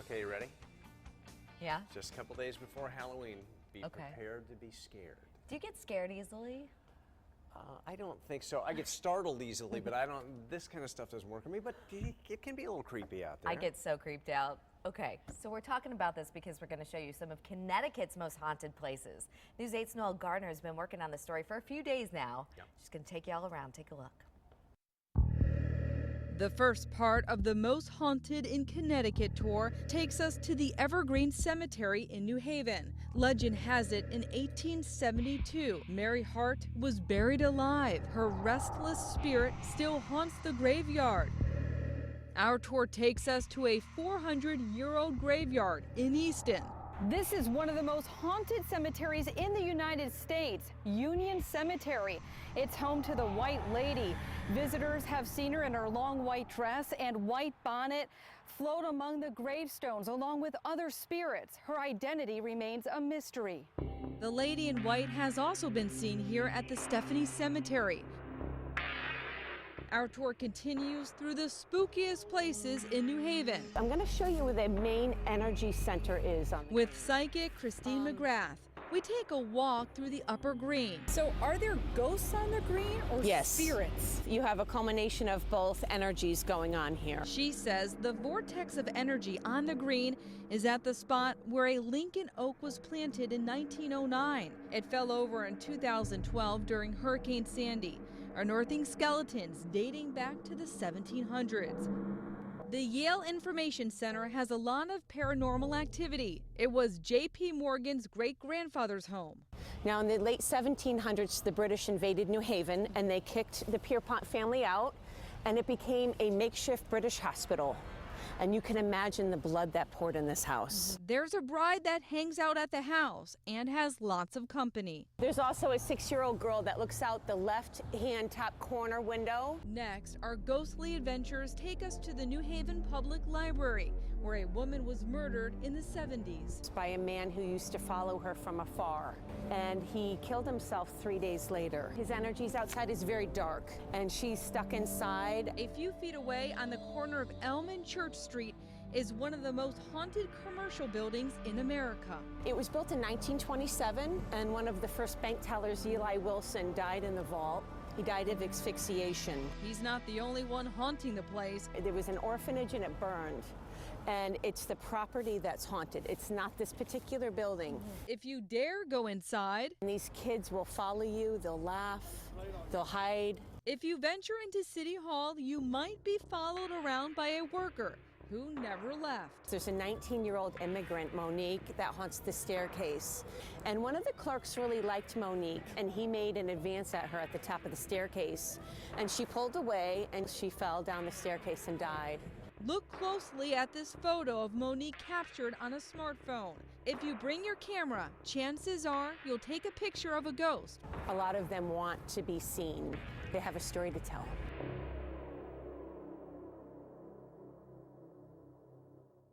Okay, you ready? Yeah? Just a couple days before Halloween. Be Okay. prepared to be scared. Do you get scared easily? I don't think so. I get startled easily, but I don't. This kind of stuff doesn't work on me. But it can be a little creepy out there. I get so creeped out. Okay, so we're talking about this because we're going to show you some of Connecticut's most haunted places. News 8's Noel Gardner has been working on the story for a few days now. Yep. She's going to take you all around. Take a look. The first part of the Most Haunted in Connecticut tour takes us to the Evergreen Cemetery in New Haven. Legend has it in 1872, Mary Hart was buried alive. Her restless spirit still haunts the graveyard. Our tour takes us to a 400-year-old graveyard in Easton. This is one of the most haunted cemeteries in the United States, Union Cemetery. It's home to the White Lady. Visitors have seen her in her long white dress and white bonnet float among the gravestones along with other spirits. Her identity remains a mystery. The lady in white has also been seen here at the Stephanie Cemetery. Our tour continues through the spookiest places in New Haven. I'm going to show you where the main energy center is. With psychic Christine McGrath, we take a walk through the Upper Green. So are there ghosts on the green or Yes. spirits? You have a culmination of both energies going on here. She says the vortex of energy on the green is at the spot where a Lincoln oak was planted in 1909. It fell over in 2012 during Hurricane Sandy, unearthing skeletons dating back to the 1700s. The Yale Information Center has a lot of paranormal activity. It was J.P. Morgan's great-grandfather's home. Now, in the late 1700s, the British invaded New Haven and they kicked the Pierpont family out, and it became a makeshift British hospital. And you can imagine the blood that poured in this house. There's a bride that hangs out at the house and has lots of company. There's also a 6-year-old girl that looks out the left-hand top corner window. Next, our ghostly adventures take us to the New Haven Public Library, where a woman was murdered in the 70s. By a man who used to follow her from afar. And he killed himself 3 days later. His energies outside is very dark, and she's stuck inside. A few feet away on the corner of Elm and Church Street is one of the most haunted commercial buildings in America. It was built in 1927, and one of the first bank tellers, Eli Wilson, died in the vault. He died of asphyxiation. He's not the only one haunting the place. There was an orphanage and it burned. And it's the property that's haunted. It's not this particular building. If you dare go inside, And these kids will follow you, they'll laugh, they'll hide. if you venture into City Hall, you might be followed around by a worker who never left. There's a 19-year-old immigrant, Monique, that haunts the staircase. And one of the clerks really liked Monique, and he made an advance at her at the top of the staircase. And she pulled away, and she fell down the staircase and died. Look closely at this photo of Monique captured on a smartphone. If you bring your camera, chances are you'll take a picture of a ghost. A lot of them want to be seen. They have a story to tell.